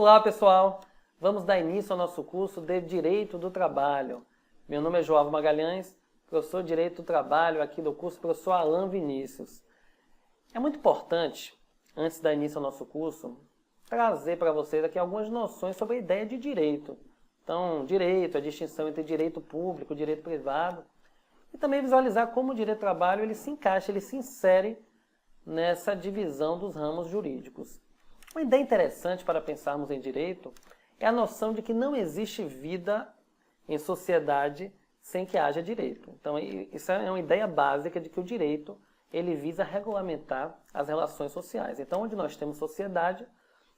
Olá, pessoal! Vamos dar início ao nosso curso de Direito do Trabalho. Meu nome é João Magalhães, professor de Direito do Trabalho aqui do curso professor Alan Vinícius. É muito importante, antes de dar início ao nosso curso, trazer para vocês aqui algumas noções sobre a ideia de direito. Então, direito, a distinção entre direito público e direito privado, e também visualizar como o direito do trabalho ele se encaixa, ele se insere nessa divisão dos ramos jurídicos. Uma ideia interessante para pensarmos em direito é a noção de que não existe vida em sociedade sem que haja direito. Então, isso é uma ideia básica de que o direito ele visa regulamentar as relações sociais. Então, onde nós temos sociedade,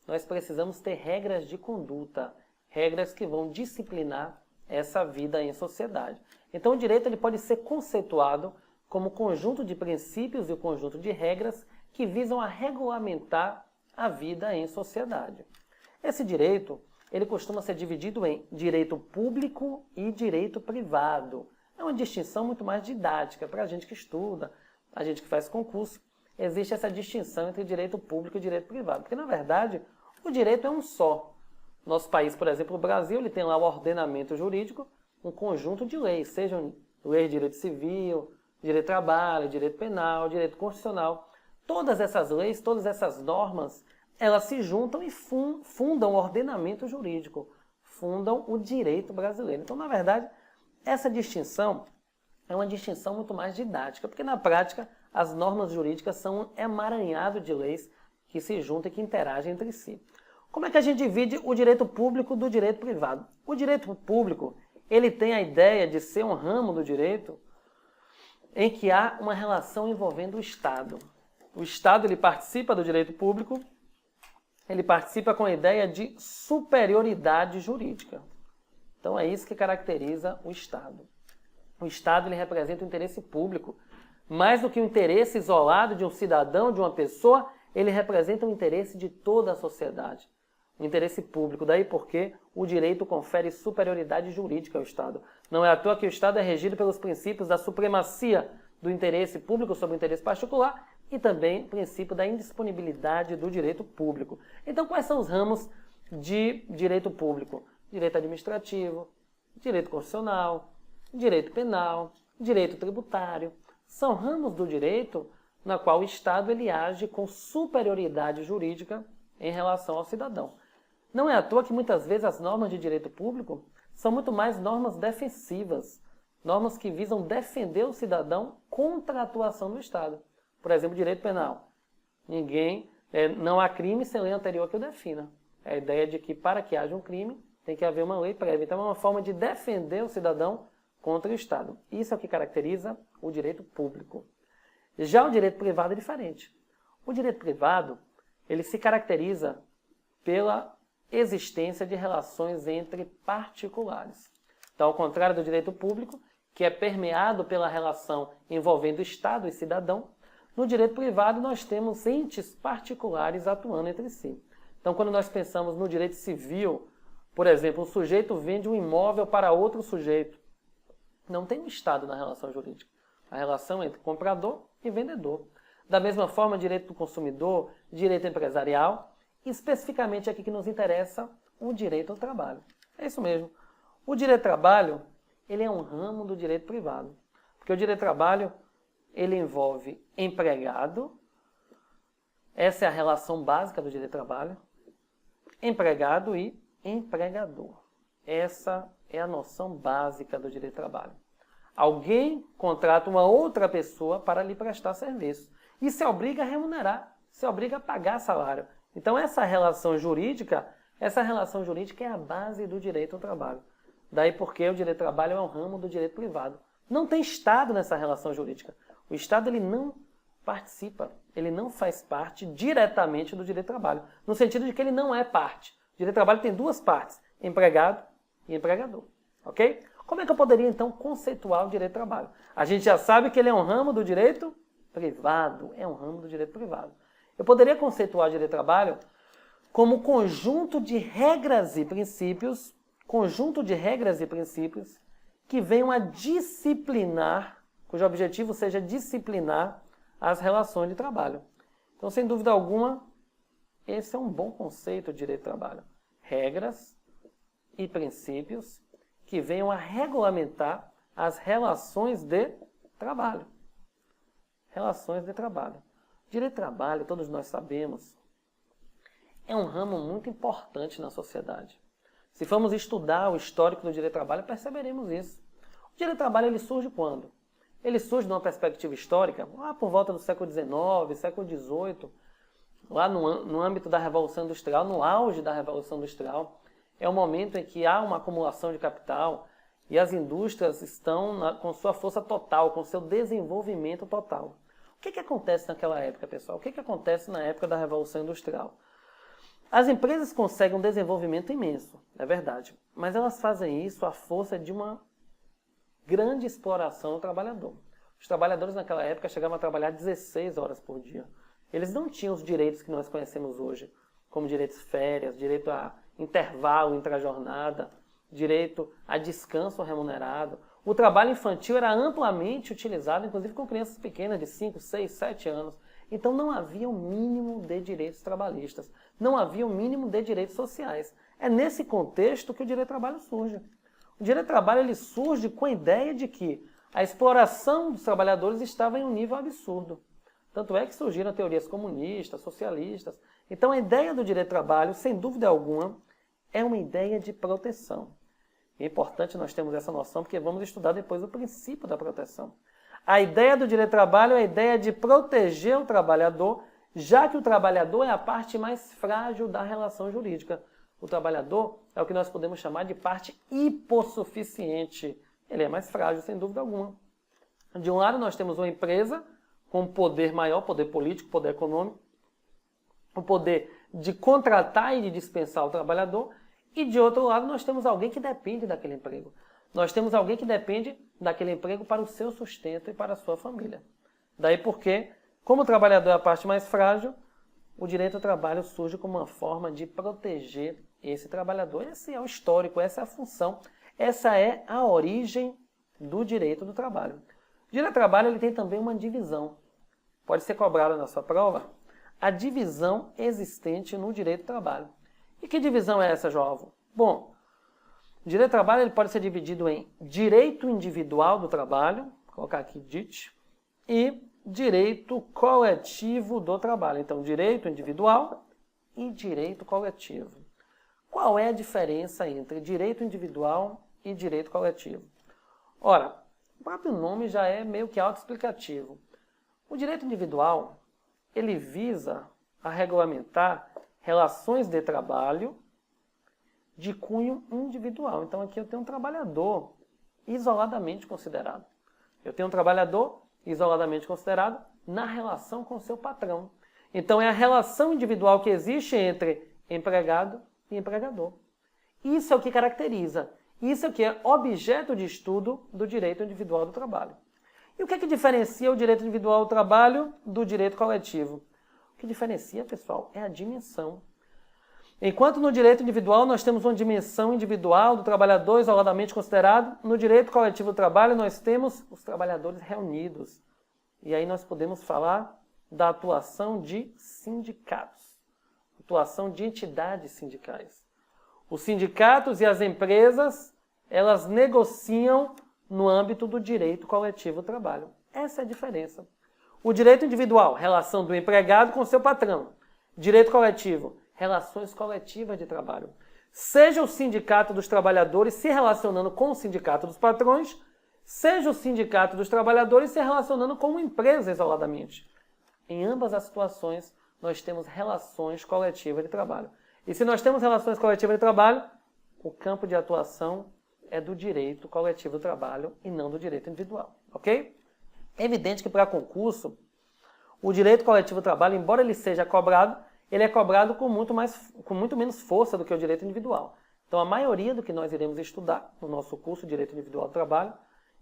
nós precisamos ter regras de conduta, regras que vão disciplinar essa vida em sociedade. Então, o direito ele pode ser conceituado como conjunto de princípios e o conjunto de regras que visam a regulamentar a vida em sociedade. Esse direito, ele costuma ser dividido em direito público e direito privado. É uma distinção muito mais didática para a gente que estuda, a gente que faz concurso. Existe essa distinção entre direito público e direito privado, porque na verdade o direito é um só. Nosso país, por exemplo, o Brasil, ele tem lá o ordenamento jurídico, um conjunto de leis, sejam leis de direito civil, direito do trabalho, direito penal, direito constitucional. Todas essas leis, todas essas normas, elas se juntam e fundam o ordenamento jurídico, fundam o direito brasileiro. Então, na verdade, essa distinção é uma distinção muito mais didática, porque na prática as normas jurídicas são um emaranhado de leis que se juntam e que interagem entre si. Como é que a gente divide o direito público do direito privado? O direito público, ele tem a ideia de ser um ramo do direito em que há uma relação envolvendo o Estado. O Estado ele participa do direito público, ele participa com a ideia de superioridade jurídica. Então é isso que caracteriza o Estado. O Estado ele representa o interesse público. Mais do que o interesse isolado de um cidadão, de uma pessoa, ele representa o interesse de toda a sociedade. O interesse público. Daí porque o direito confere superioridade jurídica ao Estado. Não é à toa que o Estado é regido pelos princípios da supremacia do interesse público sobre o interesse particular e também o princípio da indisponibilidade do direito público. Então, quais são os ramos de direito público? Direito administrativo, direito constitucional, direito penal, direito tributário. São ramos do direito na qual o Estado ele age com superioridade jurídica em relação ao cidadão. Não é à toa que muitas vezes as normas de direito público são muito mais normas defensivas, normas que visam defender o cidadão contra a atuação do Estado. Por exemplo, direito penal. Não há crime sem lei anterior que o defina. É a ideia de que para que haja um crime tem que haver uma lei prévia. Então é uma forma de defender o cidadão contra o Estado. Isso é o que caracteriza o direito público. Já o direito privado é diferente. O direito privado ele se caracteriza pela existência de relações entre particulares. Então, ao contrário do direito público, que é permeado pela relação envolvendo Estado e cidadão, no direito privado nós temos entes particulares atuando entre si. Então, quando nós pensamos no direito civil, por exemplo, um sujeito vende um imóvel para outro sujeito. Não tem um Estado na relação jurídica. A relação é entre comprador e vendedor. Da mesma forma, direito do consumidor, direito empresarial, e especificamente aqui que nos interessa, o direito ao trabalho. É isso mesmo. O direito ao trabalho, ele é um ramo do direito privado. Porque o direito ao trabalho, ele envolve empregado, essa é a relação básica do direito ao trabalho, empregado e empregador. Essa é a noção básica do direito ao trabalho. Alguém contrata uma outra pessoa para lhe prestar serviço. E se obriga a remunerar, se obriga a pagar salário. Então essa relação jurídica é a base do direito ao trabalho. Daí porque o direito ao trabalho é um ramo do direito privado. Não tem Estado nessa relação jurídica. O Estado ele não participa, ele não faz parte diretamente do direito ao trabalho, no sentido de que ele não é parte. O direito ao trabalho tem duas partes, empregado e empregador. Ok? Como é que eu poderia então conceituar o direito ao trabalho? A gente já sabe que ele é um ramo do direito privado, é um ramo do direito privado. Eu poderia conceituar o direito ao trabalho como conjunto de regras e princípios, que venham a disciplinar, cujo objetivo seja disciplinar as relações de trabalho. Então, sem dúvida alguma, esse é um bom conceito de direito do trabalho. regras e princípios que venham a regulamentar as relações de trabalho. Relações de trabalho. Direito de trabalho, todos nós sabemos, é um ramo muito importante na sociedade. Se formos estudar o histórico do direito do trabalho, perceberemos isso. O direito do trabalho ele surge quando? Ele surge numa perspectiva histórica, lá por volta do século XIX, século XVIII, lá no âmbito da Revolução Industrial, no auge da Revolução Industrial. É o momento em que há uma acumulação de capital e as indústrias estão com sua força total, com seu desenvolvimento total. O que acontece naquela época, pessoal? O que acontece na época da Revolução Industrial? As empresas conseguem um desenvolvimento imenso, é verdade, mas elas fazem isso à força de uma grande exploração do trabalhador. Os trabalhadores naquela época chegavam a trabalhar 16 horas por dia. Eles não tinham os direitos que nós conhecemos hoje, como direitos de férias, direito a intervalo intra-jornada, direito a descanso remunerado. O trabalho infantil era amplamente utilizado, inclusive com crianças pequenas de 5, 6, 7 anos. Então não havia o mínimo de direitos trabalhistas, não havia o mínimo de direitos sociais. É nesse contexto que o direito do trabalho surge. O direito do trabalho ele surge com a ideia de que a exploração dos trabalhadores estava em um nível absurdo. Tanto é que surgiram teorias comunistas, socialistas. Então a ideia do direito do trabalho, sem dúvida alguma, é uma ideia de proteção. É importante nós termos essa noção, porque vamos estudar depois o princípio da proteção. A ideia do direito do trabalho é a ideia de proteger o trabalhador, já que o trabalhador é a parte mais frágil da relação jurídica. O trabalhador é o que nós podemos chamar de parte hipossuficiente. Ele é mais frágil, sem dúvida alguma. De um lado, nós temos uma empresa com poder maior, poder político, poder econômico, o poder de contratar e de dispensar o trabalhador, e de outro lado, nós temos alguém que depende daquele emprego. Nós temos alguém que depende daquele emprego para o seu sustento e para a sua família. Daí porque, como o trabalhador é a parte mais frágil, o direito ao trabalho surge como uma forma de proteger esse trabalhador. Esse é o histórico, essa é a função, essa é a origem do direito do trabalho. O direito ao trabalho ele tem também uma divisão. Pode ser cobrado na sua prova a divisão existente no direito do trabalho. E que divisão é essa, João? Bom, o direito do trabalho ele pode ser dividido em direito individual do trabalho, vou colocar aqui DIT, e direito coletivo do trabalho. Então, direito individual e direito coletivo. Qual é a diferença entre direito individual e direito coletivo? Ora, o próprio nome já é meio que autoexplicativo. O direito individual, ele visa a regulamentar relações de trabalho de cunho individual. Então aqui eu tenho um trabalhador isoladamente considerado. Eu tenho um trabalhador isoladamente considerado na relação com o seu patrão. Então é a relação individual que existe entre empregado e empregador. Isso é o que caracteriza, isso é o que é objeto de estudo do direito individual do trabalho. E o que é que diferencia o direito individual do trabalho do direito coletivo? O que diferencia, pessoal, é a dimensão. Enquanto no direito individual nós temos uma dimensão individual do trabalhador isoladamente considerado, no direito coletivo do trabalho nós temos os trabalhadores reunidos. E aí nós podemos falar da atuação de sindicatos, atuação de entidades sindicais. Os sindicatos e as empresas, elas negociam no âmbito do direito coletivo do trabalho. Essa é a diferença. O direito individual, relação do empregado com seu patrão. Direito coletivo, relações coletivas de trabalho. Seja o sindicato dos trabalhadores se relacionando com o sindicato dos patrões, seja o sindicato dos trabalhadores se relacionando com uma empresa isoladamente. Em ambas as situações, nós temos relações coletivas de trabalho. E se nós temos relações coletivas de trabalho, o campo de atuação é do direito coletivo do trabalho e não do direito individual, ok? É evidente que para concurso, o direito coletivo do trabalho, embora ele seja cobrado, ele é cobrado com muito menos força do que o direito individual. Então, a maioria do que nós iremos estudar no nosso curso de Direito Individual do Trabalho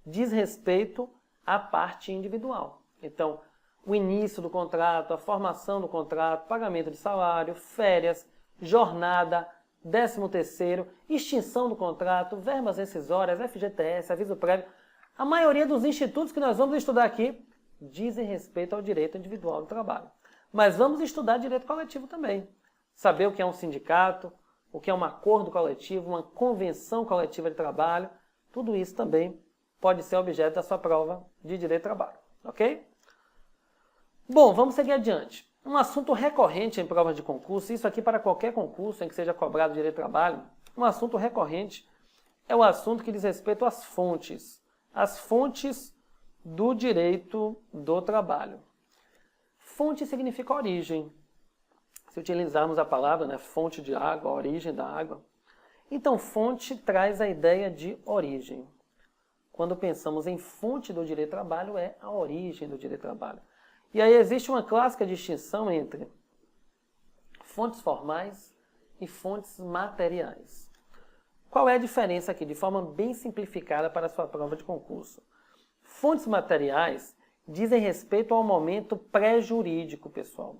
diz respeito à parte individual. Então, o início do contrato, a formação do contrato, pagamento de salário, férias, jornada, 13º, extinção do contrato, verbas rescisórias, FGTS, aviso prévio. A maioria dos institutos que nós vamos estudar aqui dizem respeito ao direito individual do trabalho. Mas vamos estudar direito coletivo também. Saber o que é um sindicato, o que é um acordo coletivo, uma convenção coletiva de trabalho, tudo isso também pode ser objeto da sua prova de direito do trabalho, ok? Bom, vamos seguir adiante. Um assunto recorrente em provas de concurso, isso aqui para qualquer concurso em que seja cobrado direito do trabalho, um assunto recorrente é o assunto que diz respeito às fontes do direito do trabalho. Fonte significa origem. Se utilizarmos a palavra, né, fonte de água, origem da água. Então, fonte traz a ideia de origem. Quando pensamos em fonte do direito do trabalho, é a origem do direito do trabalho. E aí existe uma clássica distinção entre fontes formais e fontes materiais. Qual é a diferença aqui, de forma bem simplificada para a sua prova de concurso? Fontes materiais dizem respeito ao momento pré-jurídico, pessoal.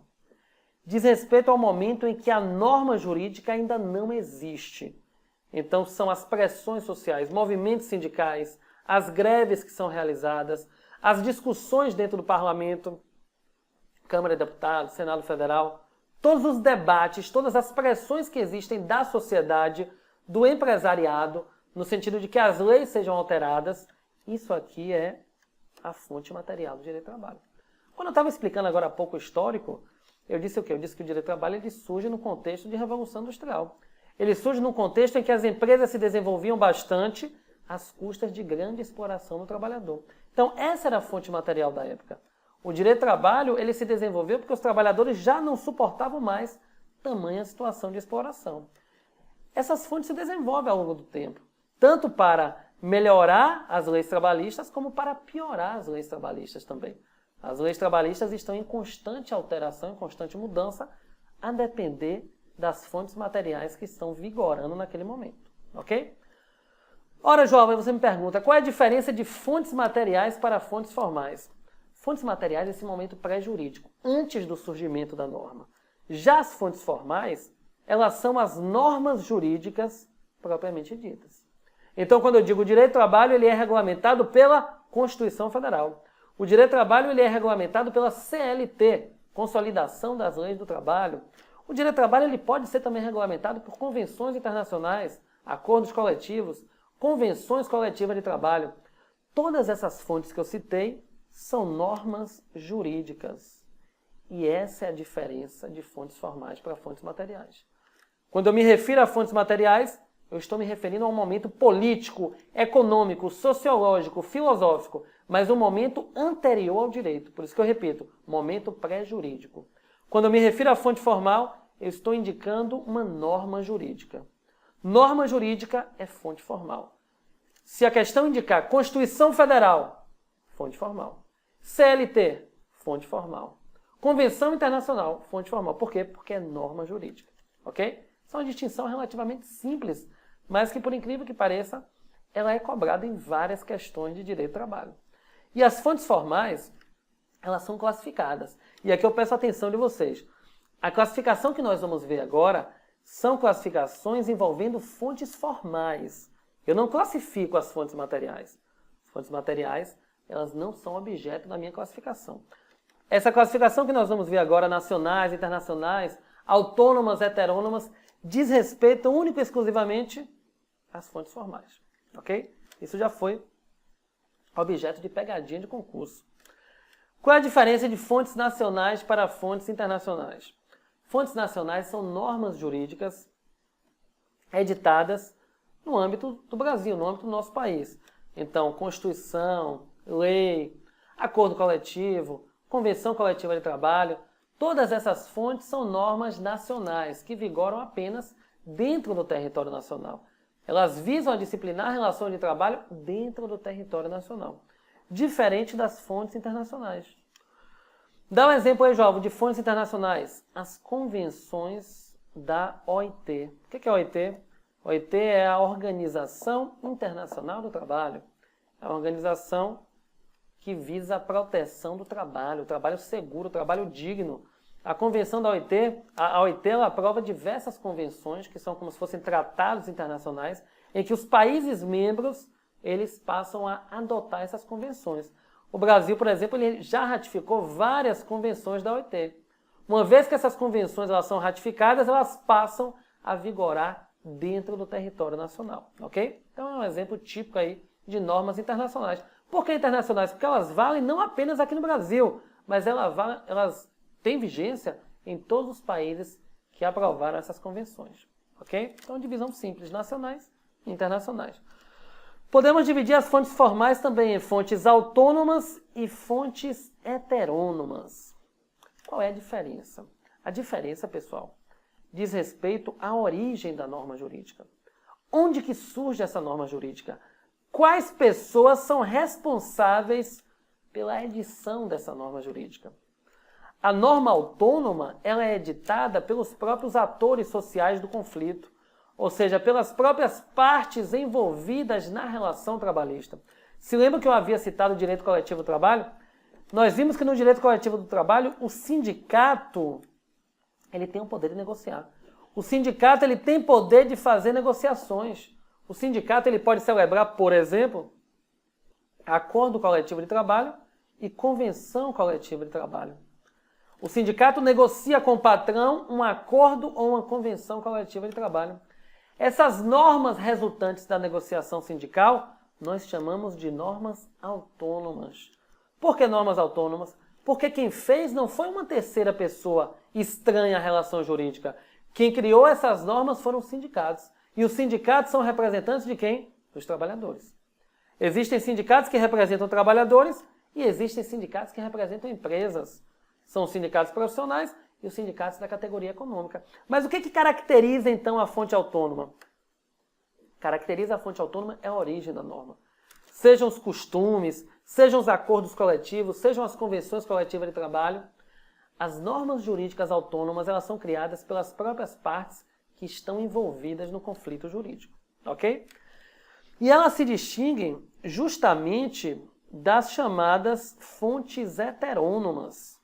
Diz respeito ao momento em que a norma jurídica ainda não existe. Então, são as pressões sociais, movimentos sindicais, as greves que são realizadas, as discussões dentro do parlamento, Câmara de Deputados, Senado Federal, todos os debates, todas as pressões que existem da sociedade, do empresariado, no sentido de que as leis sejam alteradas, isso aqui é a fonte material do direito do trabalho. Quando eu estava explicando agora há pouco o histórico, eu disse o quê? Eu disse que o direito do trabalho ele surge no contexto de Revolução Industrial. Ele surge num contexto em que as empresas se desenvolviam bastante às custas de grande exploração do trabalhador. Então, essa era a fonte material da época. O direito do trabalho ele se desenvolveu porque os trabalhadores já não suportavam mais tamanha situação de exploração. Essas fontes se desenvolvem ao longo do tempo, tanto para melhorar as leis trabalhistas, como para piorar as leis trabalhistas também. As leis trabalhistas estão em constante alteração, em constante mudança, a depender das fontes materiais que estão vigorando naquele momento, ok? Ora, jovem, você me pergunta, qual é a diferença de fontes materiais para fontes formais? Fontes materiais nesse momento pré-jurídico, antes do surgimento da norma. Já as fontes formais, elas são as normas jurídicas propriamente ditas. Então, quando eu digo direito do trabalho, ele é regulamentado pela Constituição Federal. O direito do trabalho ele é regulamentado pela CLT, Consolidação das Leis do Trabalho. O direito do trabalho ele pode ser também regulamentado por convenções internacionais, acordos coletivos, convenções coletivas de trabalho. Todas essas fontes que eu citei são normas jurídicas. E essa é a diferença de fontes formais para fontes materiais. Quando eu me refiro a fontes materiais, eu estou me referindo a um momento político, econômico, sociológico, filosófico, mas um momento anterior ao direito. Por isso que eu repito, momento pré-jurídico. Quando eu me refiro à fonte formal, eu estou indicando uma norma jurídica. Norma jurídica é fonte formal. Se a questão indicar Constituição Federal, fonte formal. CLT, fonte formal. Convenção Internacional, fonte formal. Por quê? Porque é norma jurídica. Ok? Isso é uma distinção relativamente simples, mas que, por incrível que pareça, ela é cobrada em várias questões de direito do trabalho. E as fontes formais, elas são classificadas. E aqui eu peço a atenção de vocês. A classificação que nós vamos ver agora são classificações envolvendo fontes formais. Eu não classifico as fontes materiais. As fontes materiais, elas não são objeto da minha classificação. Essa classificação que nós vamos ver agora, nacionais, internacionais, autônomas, heterônomas, diz respeito único e exclusivamente às fontes formais. Ok? Isso já foi objeto de pegadinha de concurso. Qual é a diferença de fontes nacionais para fontes internacionais? Fontes nacionais são normas jurídicas editadas no âmbito do Brasil, no âmbito do nosso país. Então, Constituição, lei, acordo coletivo, convenção coletiva de trabalho, todas essas fontes são normas nacionais que vigoram apenas dentro do território nacional. Elas visam a disciplinar relações de trabalho dentro do território nacional, diferente das fontes internacionais. Dá um exemplo aí, jovem, de fontes internacionais. As convenções da OIT. O que é a OIT? A OIT é a Organização Internacional do Trabalho. É uma organização que visa a proteção do trabalho, o trabalho seguro, o trabalho digno. A convenção da OIT, a OIT ela aprova diversas convenções que são como se fossem tratados internacionais, em que os países membros eles passam a adotar essas convenções. O Brasil, por exemplo, ele já ratificou várias convenções da OIT. Uma vez que essas convenções elas são ratificadas, elas passam a vigorar dentro do território nacional, ok? Então é um exemplo típico aí de normas internacionais. Por que internacionais? Porque elas valem não apenas aqui no Brasil, mas elas têm vigência em todos os países que aprovaram essas convenções, ok? Então divisão simples, nacionais e internacionais. Podemos dividir as fontes formais também em fontes autônomas e fontes heterônomas. Qual é a diferença? A diferença, pessoal, diz respeito à origem da norma jurídica. Onde que surge essa norma jurídica? Quais pessoas são responsáveis pela edição dessa norma jurídica? A norma autônoma, ela é editada pelos próprios atores sociais do conflito, ou seja, pelas próprias partes envolvidas na relação trabalhista. Se lembra que eu havia citado o direito coletivo do trabalho? Nós vimos que no direito coletivo do trabalho, o sindicato ele tem o poder de negociar. O sindicato ele tem poder de fazer negociações. O sindicato ele pode celebrar, por exemplo, acordo coletivo de trabalho e convenção coletiva de trabalho. O sindicato negocia com o patrão um acordo ou uma convenção coletiva de trabalho. Essas normas resultantes da negociação sindical, nós chamamos de normas autônomas. Por que normas autônomas? Porque quem fez não foi uma terceira pessoa estranha à relação jurídica. Quem criou essas normas foram os sindicatos. E os sindicatos são representantes de quem? Dos trabalhadores. Existem sindicatos que representam trabalhadores e existem sindicatos que representam empresas. São os sindicatos profissionais e os sindicatos da categoria econômica. Mas o que caracteriza, então, a fonte autônoma? Caracteriza a fonte autônoma é a origem da norma. Sejam os costumes, sejam os acordos coletivos, sejam as convenções coletivas de trabalho, as normas jurídicas autônomas elas são criadas pelas próprias partes que estão envolvidas no conflito jurídico, ok? E elas se distinguem justamente das chamadas fontes heterônomas.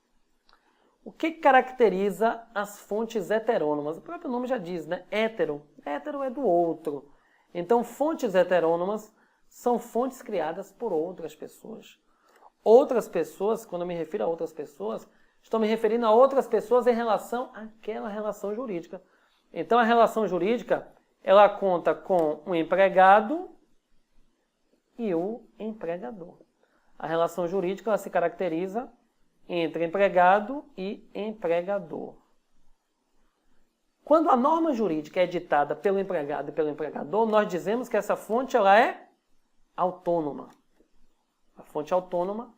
O que caracteriza as fontes heterônomas? O próprio nome já diz, né? Hétero. Hétero é do outro. Então, fontes heterônomas são fontes criadas por outras pessoas. Outras pessoas, quando eu me refiro a outras pessoas, estou me referindo a outras pessoas em relação àquela relação jurídica. Então, a relação jurídica, ela conta com o empregado e o empregador. A relação jurídica, ela se caracteriza entre empregado e empregador. Quando a norma jurídica é ditada pelo empregado e pelo empregador, nós dizemos que essa fonte ela é autônoma. A fonte autônoma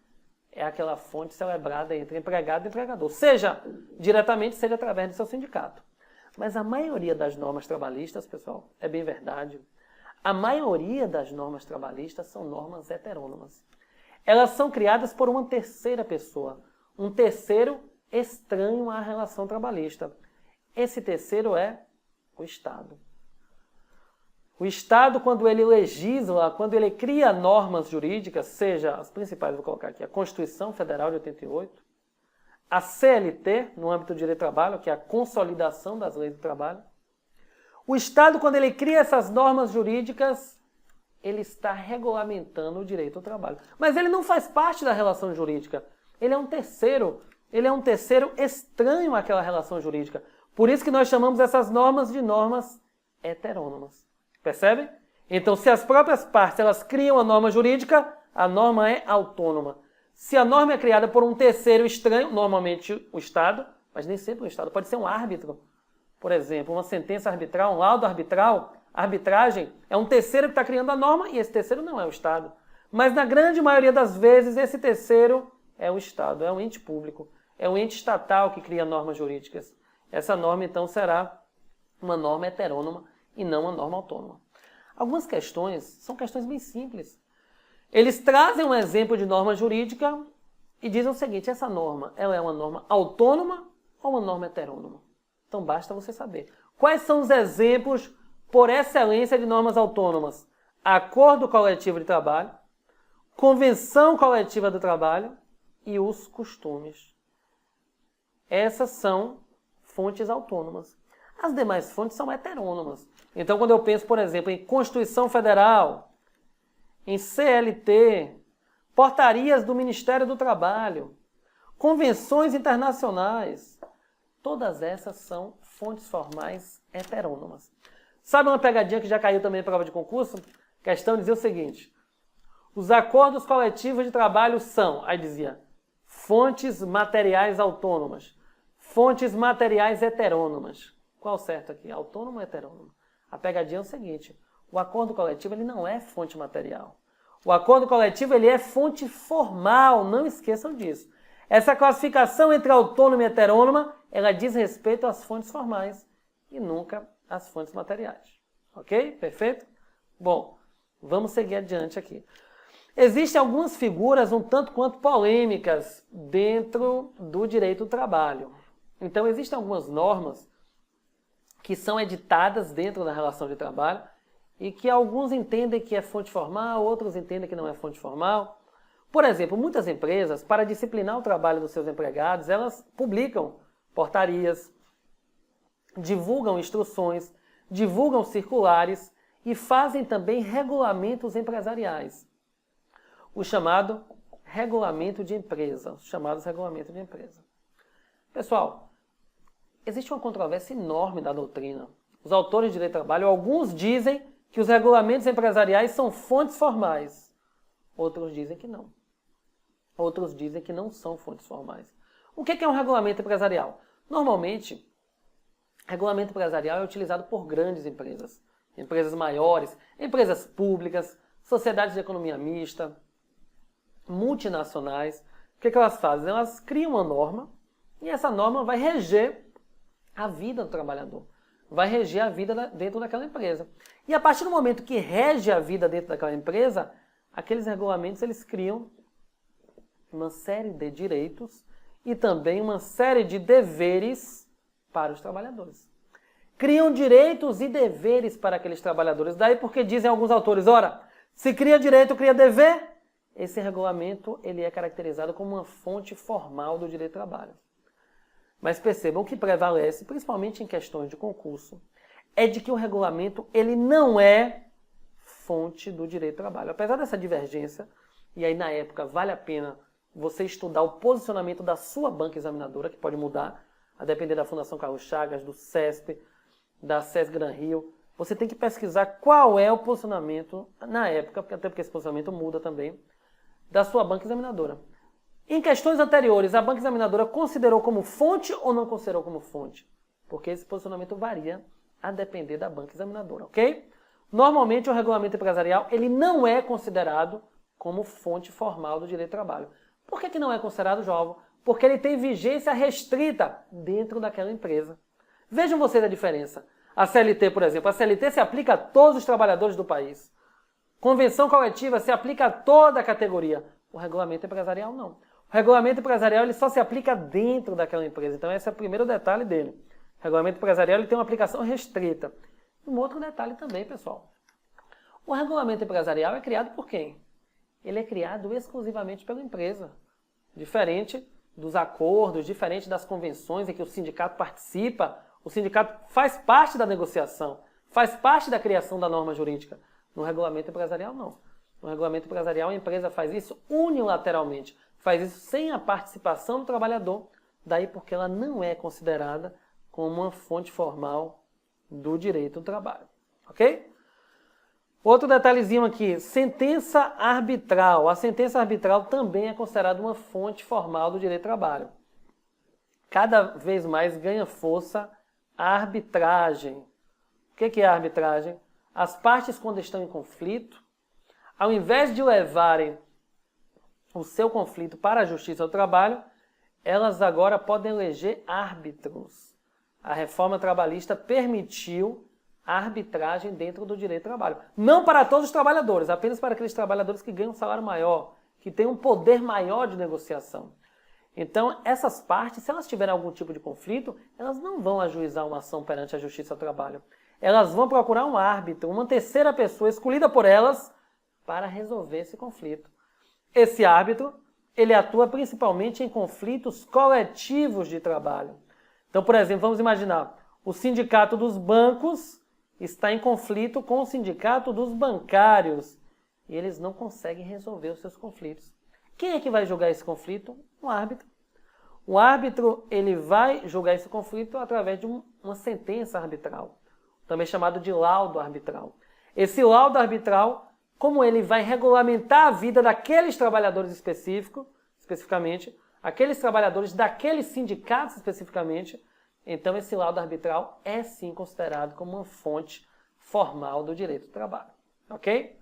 é aquela fonte celebrada entre empregado e empregador, seja diretamente, seja através do seu sindicato. Mas a maioria das normas trabalhistas, pessoal, é bem verdade, a maioria das normas trabalhistas são normas heterônomas. Elas são criadas por uma terceira pessoa, um terceiro estranho à relação trabalhista. Esse terceiro é o Estado. O Estado, quando ele legisla, quando ele cria normas jurídicas, seja as principais, vou colocar aqui, a Constituição Federal de 88, a CLT, no âmbito do direito do trabalho, que é a consolidação das leis do trabalho. O Estado, quando ele cria essas normas jurídicas, ele está regulamentando o direito ao trabalho. Mas ele não faz parte da relação jurídica. Ele é um terceiro estranho àquela relação jurídica. Por isso que nós chamamos essas normas de normas heterônomas. Percebe? Então, se as próprias partes elas criam a norma jurídica, a norma é autônoma. Se a norma é criada por um terceiro estranho, normalmente o Estado, mas nem sempre o Estado, pode ser um árbitro. Por exemplo, uma sentença arbitral, um laudo arbitral, arbitragem, é um terceiro que está criando a norma e esse terceiro não é o Estado. Mas na grande maioria das vezes, esse terceiro é o Estado, é um ente público, é um ente estatal que cria normas jurídicas. Essa norma, então, será uma norma heterônoma e não uma norma autônoma. Algumas questões são questões bem simples. Eles trazem um exemplo de norma jurídica e dizem o seguinte, essa norma, ela é uma norma autônoma ou uma norma heterônoma? Então basta você saber. Quais são os exemplos, por excelência, de normas autônomas? Acordo coletivo de trabalho, convenção coletiva do trabalho e os costumes. Essas são fontes autônomas. As demais fontes são heterônomas. Então, quando eu penso, por exemplo, em Constituição Federal, em CLT, portarias do Ministério do Trabalho, convenções internacionais, todas essas são fontes formais heterônomas. Sabe uma pegadinha que já caiu também em prova de concurso? A questão dizia o seguinte: os acordos coletivos de trabalho são, aí dizia, fontes materiais autônomas, fontes materiais heterônomas. Qual o certo aqui? Autônomo ou heterônomo? A pegadinha é o seguinte: o acordo coletivo ele não é fonte material. O acordo coletivo ele é fonte formal, não esqueçam disso. Essa classificação entre autônoma e heterônoma, ela diz respeito às fontes formais e nunca às fontes materiais. Ok? Perfeito? Bom, vamos seguir adiante aqui. Existem algumas figuras um tanto quanto polêmicas dentro do direito do trabalho. Então, existem algumas normas que são editadas dentro da relação de trabalho e que alguns entendem que é fonte formal, outros entendem que não é fonte formal. Por exemplo, muitas empresas, para disciplinar o trabalho dos seus empregados, elas publicam portarias, divulgam instruções, divulgam circulares e fazem também regulamentos empresariais. O chamado regulamento de empresa, os chamados regulamentos de empresa. Pessoal, existe uma controvérsia enorme da doutrina. Os autores de direito do trabalho, alguns dizem que os regulamentos empresariais são fontes formais. Outros dizem que não. Outros dizem que não são fontes formais. O que é um regulamento empresarial? Normalmente, regulamento empresarial é utilizado por grandes empresas. Empresas maiores, empresas públicas, sociedades de economia mista, multinacionais. O que elas fazem? Elas criam uma norma e essa norma vai reger a vida do trabalhador. Vai reger a vida dentro daquela empresa. E a partir do momento que rege a vida dentro daquela empresa, aqueles regulamentos eles criam uma série de direitos e também uma série de deveres para os trabalhadores. Criam direitos e deveres para aqueles trabalhadores. Daí porque dizem alguns autores, ora, se cria direito, cria dever, esse regulamento ele é caracterizado como uma fonte formal do direito do trabalho. Mas percebam que prevalece, principalmente em questões de concurso, é de que o regulamento ele não é fonte do direito do trabalho. Apesar dessa divergência, e aí na época vale a pena você estudar o posicionamento da sua banca examinadora, que pode mudar, a depender da Fundação Carlos Chagas, do CESP, da SES Gran Rio. Você tem que pesquisar qual é o posicionamento na época, até porque esse posicionamento muda também, da sua banca examinadora. Em questões anteriores, a banca examinadora considerou como fonte ou não considerou como fonte? Porque esse posicionamento varia a depender da banca examinadora, ok? Normalmente, o regulamento empresarial ele não é considerado como fonte formal do direito do trabalho. Por que não é considerado, João? Porque ele tem vigência restrita dentro daquela empresa. Vejam vocês a diferença. A CLT, por exemplo, a CLT se aplica a todos os trabalhadores do país. Convenção coletiva se aplica a toda a categoria. O regulamento empresarial não. O regulamento empresarial ele só se aplica dentro daquela empresa. Então esse é o primeiro detalhe dele. O regulamento empresarial ele tem uma aplicação restrita. Um outro detalhe também, pessoal. O regulamento empresarial é criado por quem? Ele é criado exclusivamente pela empresa. Diferente dos acordos, diferente das convenções em que o sindicato participa. O sindicato faz parte da negociação, faz parte da criação da norma jurídica. No regulamento empresarial, não. No regulamento empresarial, a empresa faz isso unilateralmente. Faz isso sem a participação do trabalhador, daí porque ela não é considerada como uma fonte formal do direito do trabalho. Ok? Outro detalhezinho aqui, sentença arbitral. A sentença arbitral também é considerada uma fonte formal do direito do trabalho. Cada vez mais ganha força a arbitragem. O que é a arbitragem? As partes, quando estão em conflito, ao invés de levarem o seu conflito para a Justiça do Trabalho, elas agora podem eleger árbitros. A reforma trabalhista permitiu a arbitragem dentro do direito do trabalho. Não para todos os trabalhadores, apenas para aqueles trabalhadores que ganham um salário maior, que têm um poder maior de negociação. Então, essas partes, se elas tiverem algum tipo de conflito, elas não vão ajuizar uma ação perante a Justiça do Trabalho. Elas vão procurar um árbitro, uma terceira pessoa escolhida por elas para resolver esse conflito. Esse árbitro, ele atua principalmente em conflitos coletivos de trabalho. Então, por exemplo, vamos imaginar, o sindicato dos bancos está em conflito com o sindicato dos bancários e eles não conseguem resolver os seus conflitos. Quem é que vai julgar esse conflito? Um árbitro. O árbitro ele vai julgar esse conflito através de uma sentença arbitral, também chamado de laudo arbitral. Esse laudo arbitral, como ele vai regulamentar a vida daqueles trabalhadores especificamente, aqueles trabalhadores daqueles sindicatos especificamente, então esse laudo arbitral é sim considerado como uma fonte formal do direito do trabalho. Ok?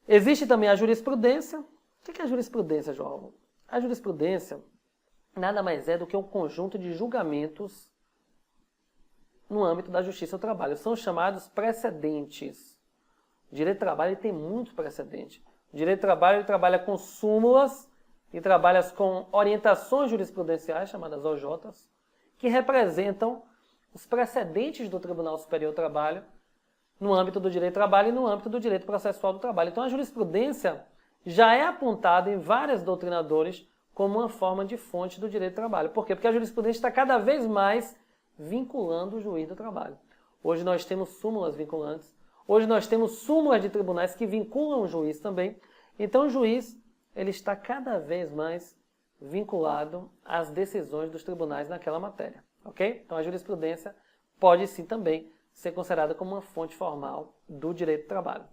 Existe também a jurisprudência. O que é a jurisprudência, João? A jurisprudência nada mais é do que um conjunto de julgamentos no âmbito da justiça do trabalho. São chamados precedentes. O direito do trabalho tem muitos precedentes. O direito do trabalho ele trabalha com súmulas e trabalha com orientações jurisprudenciais, chamadas OJs, que representam os precedentes do Tribunal Superior do Trabalho no âmbito do direito do trabalho e no âmbito do direito processual do trabalho. Então a jurisprudência já é apontada em vários doutrinadores como uma forma de fonte do direito do trabalho. Por quê? Porque a jurisprudência está cada vez mais vinculando o juiz do trabalho. Hoje nós temos súmulas vinculantes, hoje nós temos súmulas de tribunais que vinculam o juiz também. Então o juiz ele está cada vez mais vinculado às decisões dos tribunais naquela matéria. Ok? Então a jurisprudência pode sim também ser considerada como uma fonte formal do direito do trabalho.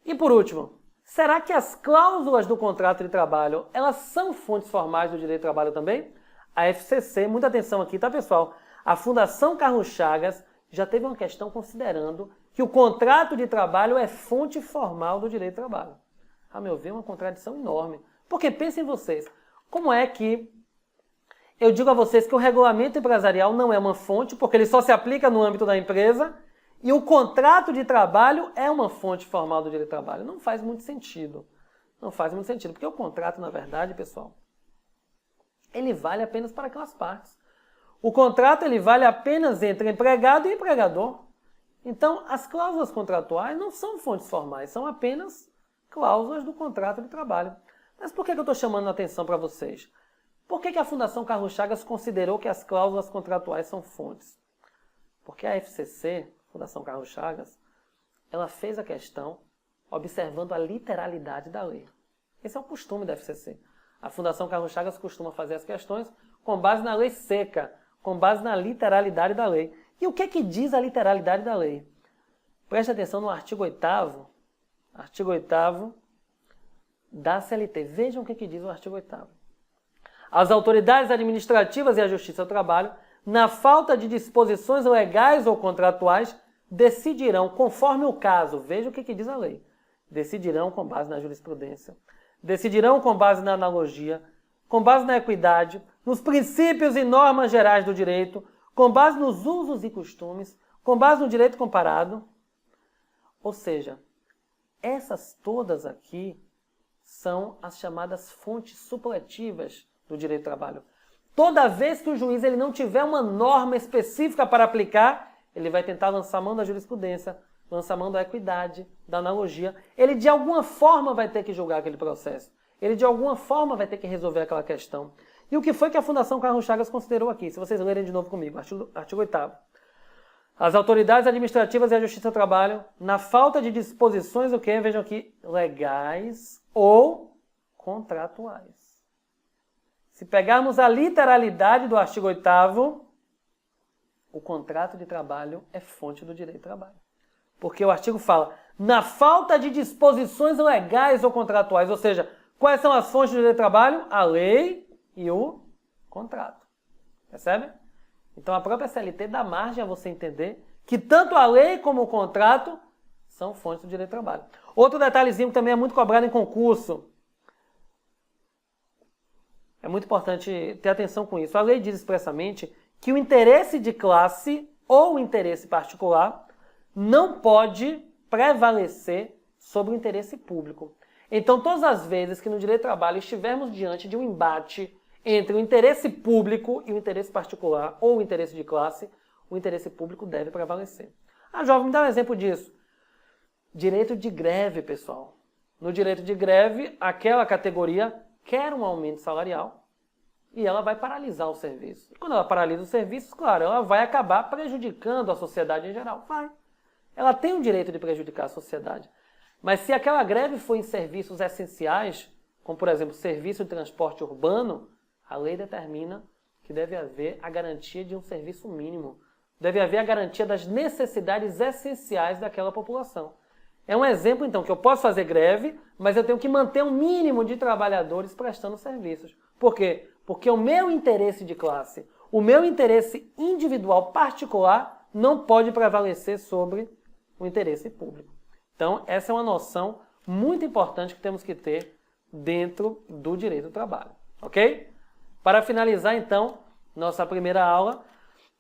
E por último, será que as cláusulas do contrato de trabalho, elas são fontes formais do direito do trabalho também? A FCC, muita atenção aqui, tá pessoal? A Fundação Carlos Chagas já teve uma questão considerando que o contrato de trabalho é fonte formal do direito do trabalho. A meu ver, é uma contradição enorme. Porque pensem vocês, como é que eu digo a vocês que o regulamento empresarial não é uma fonte, porque ele só se aplica no âmbito da empresa, e o contrato de trabalho é uma fonte formal do direito do trabalho. Não faz muito sentido. Não faz muito sentido, porque o contrato, na verdade, pessoal, ele vale apenas para aquelas partes. O contrato ele vale apenas entre empregado e empregador. Então, as cláusulas contratuais não são fontes formais, são apenas cláusulas do contrato de trabalho. Mas por que eu estou chamando a atenção para vocês? Por que a Fundação Carlos Chagas considerou que as cláusulas contratuais são fontes? Porque a FCC, Fundação Carlos Chagas, ela fez a questão observando a literalidade da lei. Esse é o costume da FCC. A Fundação Carlos Chagas costuma fazer as questões com base na lei seca, com base na literalidade da lei. E o que diz a literalidade da lei? Preste atenção no artigo 8º, da CLT. Vejam o que diz o artigo 8º. As autoridades administrativas e a Justiça do Trabalho, na falta de disposições legais ou contratuais, decidirão, conforme o caso, veja o que diz a lei, decidirão com base na jurisprudência, decidirão com base na analogia, com base na equidade, nos princípios e normas gerais do direito, com base nos usos e costumes, com base no direito comparado. Ou seja, essas todas aqui são as chamadas fontes supletivas do direito do trabalho. Toda vez que o juiz ele não tiver uma norma específica para aplicar, ele vai tentar lançar mão da jurisprudência, lançar mão da equidade, da analogia. Ele de alguma forma vai ter que julgar aquele processo. Ele de alguma forma vai ter que resolver aquela questão. E o que foi que a Fundação Carlos Chagas considerou aqui? Se vocês lerem de novo comigo, artigo 8º. As autoridades administrativas e a Justiça do Trabalho, na falta de disposições, o que? Vejam aqui, legais ou contratuais. Se pegarmos a literalidade do artigo 8º, o contrato de trabalho é fonte do direito do trabalho. Porque o artigo fala, na falta de disposições legais ou contratuais, ou seja, quais são as fontes do direito do trabalho? A lei e o contrato. Percebe? Então a própria CLT dá margem a você entender que tanto a lei como o contrato são fontes do direito do trabalho. Outro detalhezinho que também é muito cobrado em concurso. É muito importante ter atenção com isso. A lei diz expressamente que o interesse de classe ou o interesse particular não pode prevalecer sobre o interesse público. Então, todas as vezes que no direito do trabalho estivermos diante de um embate entre o interesse público e o interesse particular ou o interesse de classe, o interesse público deve prevalecer. Ah, jovem, me dá um exemplo disso. Direito de greve, pessoal. No direito de greve, aquela categoria quer um aumento salarial e ela vai paralisar o serviço. E quando ela paralisa os serviços, claro, ela vai acabar prejudicando a sociedade em geral. Vai. Ela tem o direito de prejudicar a sociedade. Mas se aquela greve for em serviços essenciais, como por exemplo, serviço de transporte urbano, A lei determina que deve haver a garantia de um serviço mínimo. Deve haver a garantia das necessidades essenciais daquela população. É um exemplo, então, que eu posso fazer greve, mas eu tenho que manter um mínimo de trabalhadores prestando serviços. Por quê? Porque o meu interesse de classe, o meu interesse individual particular, não pode prevalecer sobre o interesse público. Então, essa é uma noção muito importante que temos que ter dentro do direito do trabalho. Ok? Para finalizar, então, nossa primeira aula,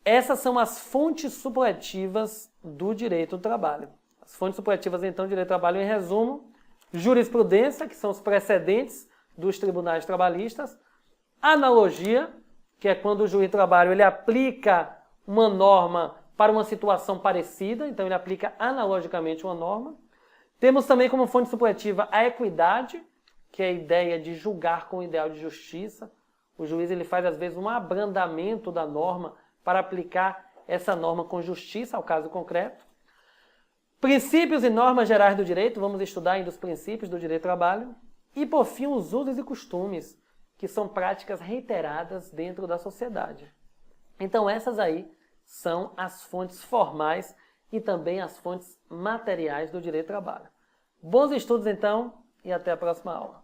essas são as fontes supletivas do direito do trabalho. As fontes supletivas, então, do direito do trabalho, em resumo, jurisprudência, que são os precedentes dos tribunais trabalhistas, analogia, que é quando o juiz do trabalho ele aplica uma norma para uma situação parecida, então ele aplica analogicamente uma norma. Temos também como fonte supletiva a equidade, que é a ideia de julgar com o ideal de justiça. O juiz ele faz, às vezes, um abrandamento da norma para aplicar essa norma com justiça ao caso concreto. Princípios e normas gerais do direito, vamos estudar ainda os princípios do direito do trabalho. E, por fim, os usos e costumes, que são práticas reiteradas dentro da sociedade. Então, essas aí são as fontes formais e também as fontes materiais do direito do trabalho. Bons estudos, então, e até a próxima aula.